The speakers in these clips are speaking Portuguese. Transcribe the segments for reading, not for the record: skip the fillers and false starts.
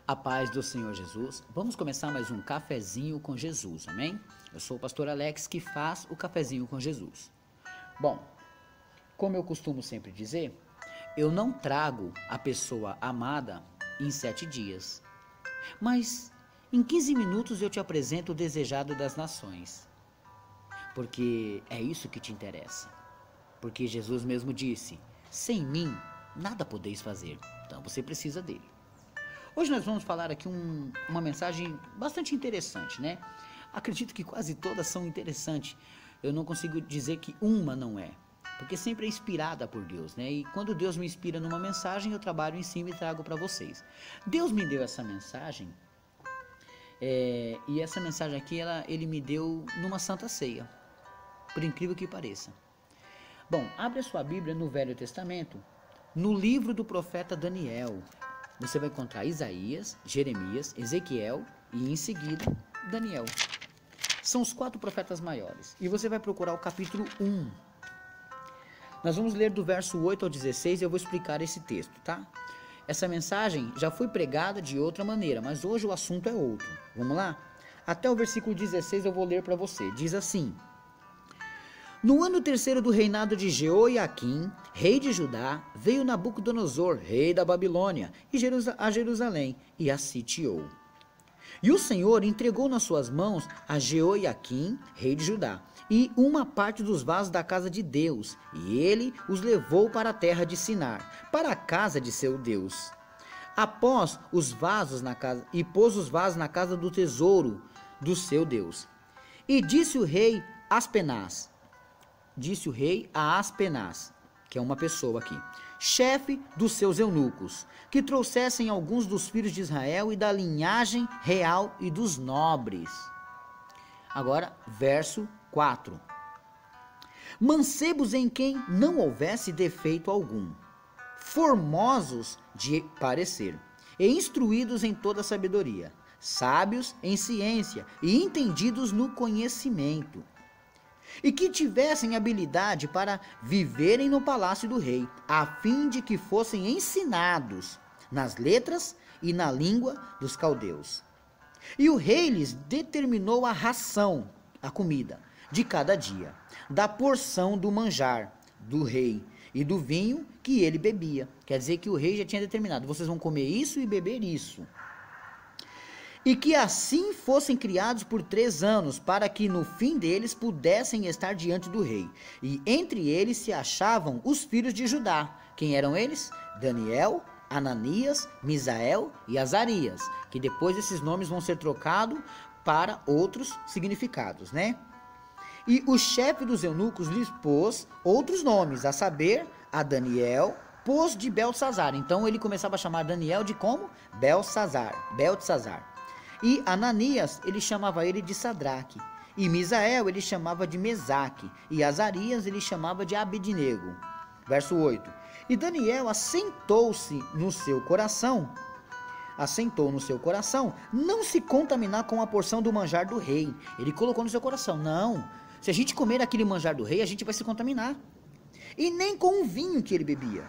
A paz do Senhor Jesus. Vamos começar mais um cafezinho com Jesus, amém? Eu sou o pastor Alex que faz o cafezinho com Jesus. Bom, como eu costumo sempre dizer, eu não trago a pessoa amada em 7 dias, mas em 15 minutos eu te apresento o desejado das nações, porque é isso que te interessa. Porque Jesus mesmo disse, sem mim nada podeis fazer, então você precisa dele. Hoje nós vamos falar aqui uma mensagem bastante interessante, né? Acredito que quase todas são interessantes. Eu não consigo dizer que uma não é, porque sempre é inspirada por Deus, né? E quando Deus me inspira numa mensagem, eu trabalho em cima e trago para vocês. Deus me deu essa mensagem, e essa mensagem aqui, ele me deu numa Santa Ceia, por incrível que pareça. Bom, abre a sua Bíblia no Velho Testamento, no livro do profeta Daniel. Você vai encontrar Isaías, Jeremias, Ezequiel e em seguida Daniel. São os 4 profetas maiores. E você vai procurar o capítulo 1. Nós vamos ler do verso 8 ao 16 e eu vou explicar esse texto, tá? Essa mensagem já foi pregada de outra maneira, mas hoje o assunto é outro. Vamos lá? Até o versículo 16 eu vou ler para você. Diz assim: No ano 3º do reinado de Jeoiaquim, rei de Judá, veio Nabucodonosor, rei da Babilônia, a Jerusalém, e a sitiou. E o Senhor entregou nas suas mãos a Jeoiaquim, rei de Judá, e uma parte dos vasos da casa de Deus, e ele os levou para a terra de Sinar, para a casa de seu Deus. Após os vasos na casa, e pôs os vasos na casa do tesouro do seu Deus. E disse o rei a Aspenaz, que é uma pessoa aqui, chefe dos seus eunucos, que trouxessem alguns dos filhos de Israel e da linhagem real e dos nobres. Agora, verso 4. Mancebos em quem não houvesse defeito algum, formosos de parecer, e instruídos em toda sabedoria, sábios em ciência e entendidos no conhecimento, e que tivessem habilidade para viverem no palácio do rei, a fim de que fossem ensinados nas letras e na língua dos caldeus. E o rei lhes determinou a ração, a comida, de cada dia, da porção do manjar do rei e do vinho que ele bebia. Quer dizer que o rei já tinha determinado, vocês vão comer isso e beber isso. E que assim fossem criados por 3 anos, para que no fim deles pudessem estar diante do rei. E entre eles se achavam os filhos de Judá. Quem eram eles? Daniel, Ananias, Misael e Azarias, que depois esses nomes vão ser trocados para outros significados, né? E o chefe dos eunucos lhes pôs outros nomes, a saber, a Daniel pôs de Beltsazar. Então ele começava a chamar Daniel de como? Beltsazar. E Ananias, ele chamava ele de Sadraque. E Misael, ele chamava de Mesaque. E Azarias, ele chamava de Abednego. Verso 8. E Daniel assentou no seu coração, não se contaminar com a porção do manjar do rei. Ele colocou no seu coração, não, se a gente comer aquele manjar do rei, a gente vai se contaminar. E nem com o vinho que ele bebia.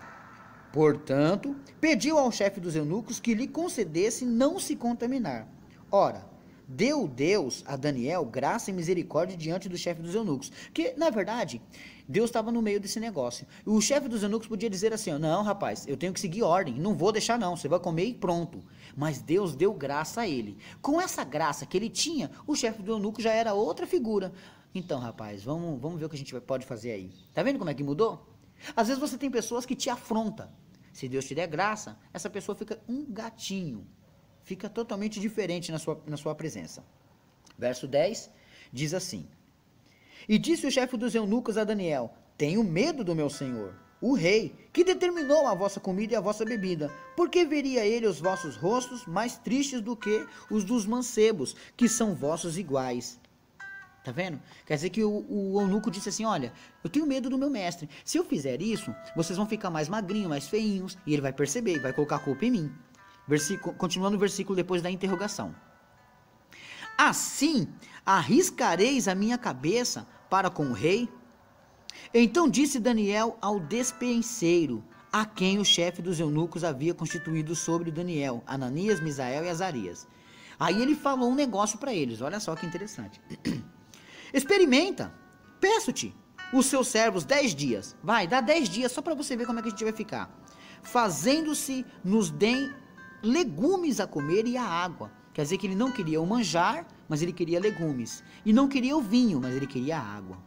Portanto, pediu ao chefe dos eunucos que lhe concedesse não se contaminar. Ora, deu Deus a Daniel graça e misericórdia diante do chefe dos eunucos. Que, na verdade, Deus estava no meio desse negócio. O chefe dos eunucos podia dizer assim, não, rapaz, eu tenho que seguir ordem, não vou deixar não, você vai comer e pronto. Mas Deus deu graça a ele. Com essa graça que ele tinha, o chefe do eunuco já era outra figura. Então, rapaz, vamos ver o que a gente pode fazer aí. Tá vendo como é que mudou? Às vezes você tem pessoas que te afrontam. Se Deus te der graça, essa pessoa fica um gatinho. Fica totalmente diferente na sua presença. Verso 10 diz assim: E disse o chefe dos eunucos a Daniel, tenho medo do meu senhor, o rei, que determinou a vossa comida e a vossa bebida, porque veria ele os vossos rostos mais tristes do que os dos mancebos, que são vossos iguais. Tá vendo? Quer dizer que o eunuco disse assim, olha, eu tenho medo do meu mestre, se eu fizer isso, vocês vão ficar mais magrinhos, mais feinhos, e ele vai perceber, e vai colocar a culpa em mim. Continuando o versículo depois da interrogação. Assim, arriscareis a minha cabeça para com o rei? Então disse Daniel ao despenseiro, a quem o chefe dos eunucos havia constituído sobre Daniel, Ananias, Misael e Azarias. Aí ele falou um negócio para eles, olha só que interessante. Experimenta, peço-te, os seus servos 10 dias. Vai, dá 10 dias só para você ver como é que a gente vai ficar. Fazendo-se nos deem legumes a comer e a água. Quer dizer que ele não queria o manjar, mas ele queria legumes. E não queria o vinho, mas ele queria a água.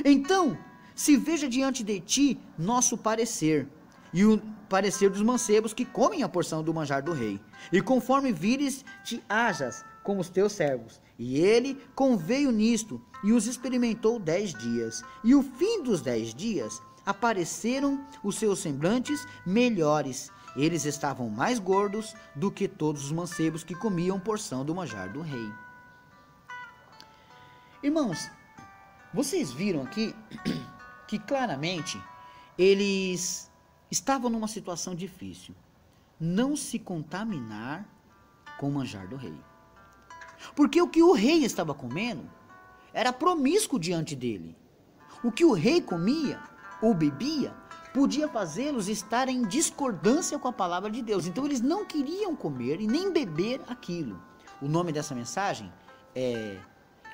Então, se veja diante de ti nosso parecer, e o parecer dos mancebos que comem a porção do manjar do rei. E conforme vires, te hajas com os teus servos. E ele conveio nisto, e os experimentou 10 dias. E o fim dos 10 dias, apareceram os seus semblantes melhores. Eles estavam mais gordos do que todos os mancebos que comiam porção do manjar do rei. Irmãos, vocês viram aqui que claramente eles estavam numa situação difícil. Não se contaminar com o manjar do rei. Porque o que o rei estava comendo era promíscuo diante dele. O que o rei comia ou bebia podia fazê-los estar em discordância com a palavra de Deus. Então eles não queriam comer e nem beber aquilo. O nome dessa mensagem é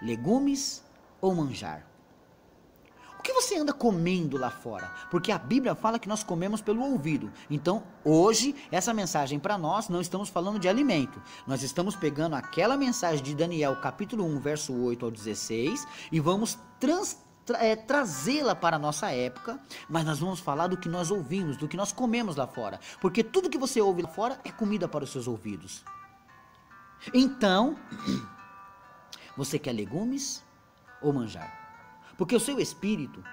legumes ou manjar. O que você anda comendo lá fora? Porque a Bíblia fala que nós comemos pelo ouvido. Então, hoje, essa mensagem para nós, não estamos falando de alimento. Nós estamos pegando aquela mensagem de Daniel, capítulo 1, verso 8 ao 16, e vamos trazê-la para a nossa época, mas nós vamos falar do que nós ouvimos, do que nós comemos lá fora. Porque tudo que você ouve lá fora é comida para os seus ouvidos. Então, você quer legumes ou manjar? Porque o seu espírito,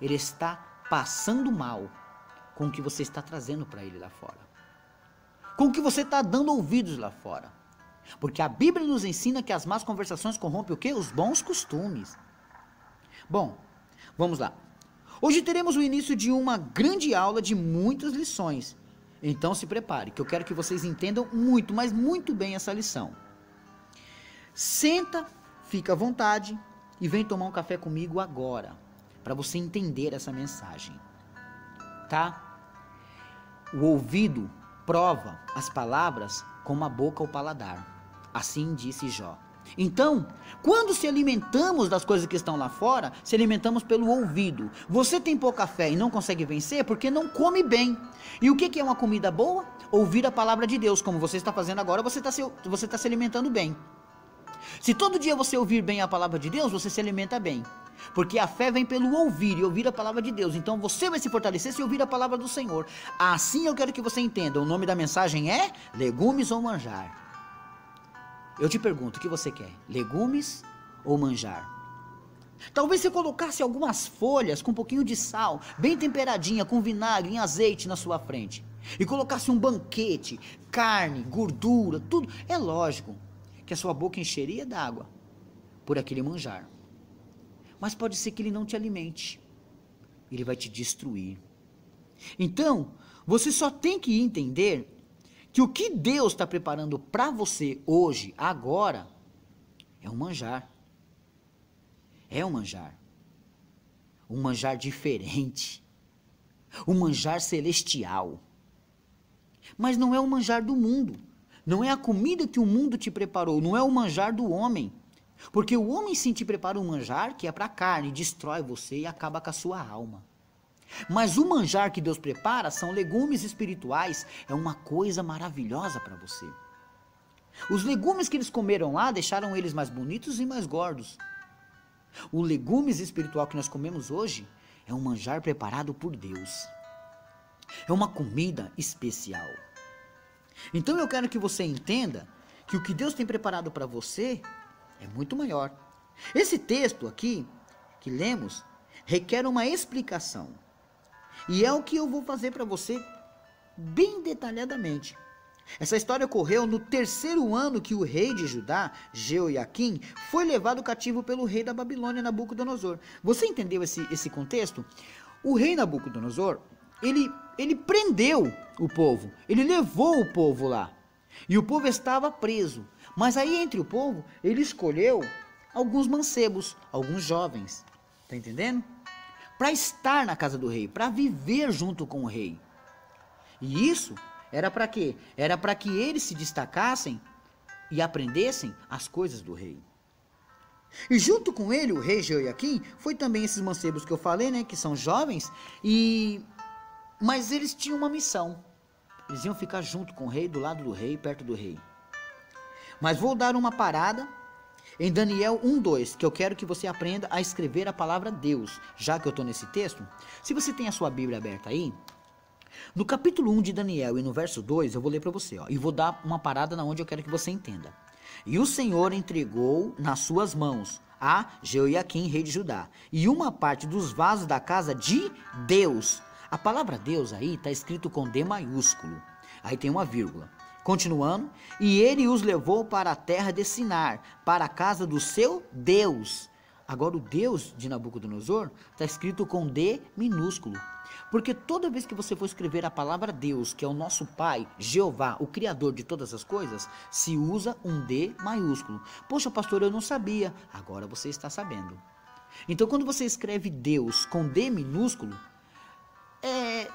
ele está passando mal com o que você está trazendo para ele lá fora. Com o que você está dando ouvidos lá fora. Porque a Bíblia nos ensina que as más conversações corrompem o quê? Os bons costumes. Bom, vamos lá. Hoje teremos o início de uma grande aula de muitas lições. Então se prepare, que eu quero que vocês entendam muito, mas muito bem essa lição. Senta, fica à vontade e vem tomar um café comigo agora, para você entender essa mensagem, tá? O ouvido prova as palavras como a boca o paladar, assim disse Jó. Então, quando se alimentamos das coisas que estão lá fora, se alimentamos pelo ouvido. Você tem pouca fé e não consegue vencer porque não come bem. E o que é uma comida boa? Ouvir a palavra de Deus, como você está fazendo agora, você está se alimentando bem. Se todo dia você ouvir bem a palavra de Deus, você se alimenta bem. Porque a fé vem pelo ouvir e ouvir a palavra de Deus. Então você vai se fortalecer se ouvir a palavra do Senhor. Assim eu quero que você entenda. O nome da mensagem é legumes ou manjar. Eu te pergunto, o que você quer? Legumes ou manjar? Talvez você colocasse algumas folhas com um pouquinho de sal, bem temperadinha, com vinagre, em azeite na sua frente. E colocasse um banquete, carne, gordura, tudo. É lógico que a sua boca encheria d'água por aquele manjar. Mas pode ser que ele não te alimente. Ele vai te destruir. Então, você só tem que entender que o que Deus está preparando para você hoje, agora, é um manjar. É um manjar. Um manjar diferente. Um manjar celestial. Mas não é o manjar do mundo. Não é a comida que o mundo te preparou, não é o manjar do homem. Porque o homem sim te prepara um manjar que é para a carne, destrói você e acaba com a sua alma. Mas o manjar que Deus prepara são legumes espirituais, é uma coisa maravilhosa para você. Os legumes que eles comeram lá deixaram eles mais bonitos e mais gordos. O legumes espiritual que nós comemos hoje é um manjar preparado por Deus. É uma comida especial. Então eu quero que você entenda que o que Deus tem preparado para você é muito maior. Esse texto aqui, que lemos, requer uma explicação. E é o que eu vou fazer para você bem detalhadamente. Essa história ocorreu no 3º ano que o rei de Judá, Jeoiaquim, foi levado cativo pelo rei da Babilônia, Nabucodonosor. Você entendeu esse contexto? O rei Nabucodonosor, ele prendeu o povo, ele levou o povo lá. E o povo estava preso. Mas aí entre o povo, ele escolheu alguns mancebos, alguns jovens. Tá entendendo? para estar na casa do rei, para viver junto com o rei. E isso era para quê? Era para que eles se destacassem e aprendessem as coisas do rei. E junto com ele, o rei Jeoiaquim, foi também esses mancebos que eu falei, né, que são jovens, mas eles tinham uma missão. Eles iam ficar junto com o rei, do lado do rei, perto do rei. Mas vou dar uma parada em Daniel 1:2, que eu quero que você aprenda a escrever a palavra Deus, já que eu estou nesse texto. Se você tem a sua Bíblia aberta aí, no capítulo 1 de Daniel e no verso 2, eu vou ler para você, ó, e vou dar uma parada na onde eu quero que você entenda. E o Senhor entregou nas suas mãos a Jeoiaquim, rei de Judá, e uma parte dos vasos da casa de Deus. A palavra Deus aí está escrito com D maiúsculo, aí tem uma vírgula. Continuando, e ele os levou para a terra de Sinar, para a casa do seu Deus. Agora o Deus de Nabucodonosor está escrito com D minúsculo. Porque toda vez que você for escrever a palavra Deus, que é o nosso Pai, Jeová, o Criador de todas as coisas, se usa um D maiúsculo. Poxa, pastor, eu não sabia. Agora você está sabendo. Então, quando você escreve Deus com D minúsculo,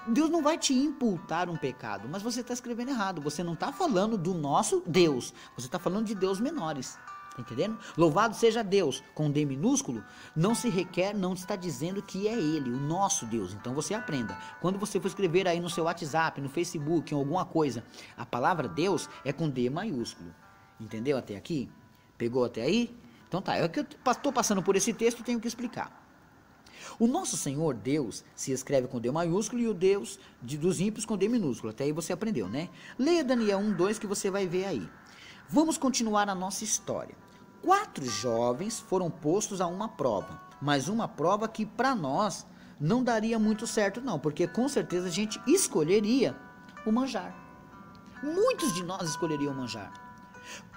Deus não vai te imputar um pecado, mas você está escrevendo errado. Você não está falando do nosso Deus, você está falando de Deus menores. Entendendo? Louvado seja Deus, com D minúsculo, não se requer, não está dizendo que é Ele, o nosso Deus. Então você aprenda. Quando você for escrever aí no seu WhatsApp, no Facebook, em alguma coisa, a palavra Deus é com D maiúsculo. Entendeu até aqui? Pegou até aí? Então tá, é que eu estou passando por esse texto e tenho que explicar. O nosso Senhor Deus se escreve com D maiúsculo e o Deus dos ímpios com D minúsculo. Até aí você aprendeu, né? Leia Daniel 1:2 que você vai ver aí. Vamos continuar a nossa história. 4 jovens foram postos a uma prova, mas uma prova que para nós não daria muito certo não, porque com certeza a gente escolheria o manjar. Muitos de nós escolheriam o manjar.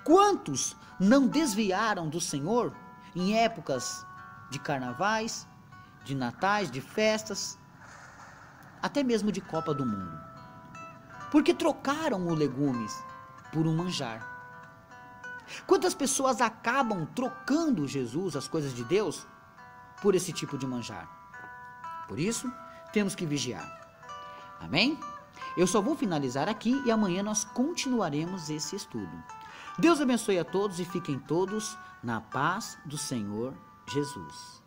Quantos não desviaram do Senhor em épocas de carnavais, de natais, de festas, até mesmo de Copa do Mundo? Porque trocaram os legumes por um manjar. Quantas pessoas acabam trocando Jesus, as coisas de Deus, por esse tipo de manjar? Por isso, temos que vigiar. Amém? Eu só vou finalizar aqui e amanhã nós continuaremos esse estudo. Deus abençoe a todos e fiquem todos na paz do Senhor Jesus.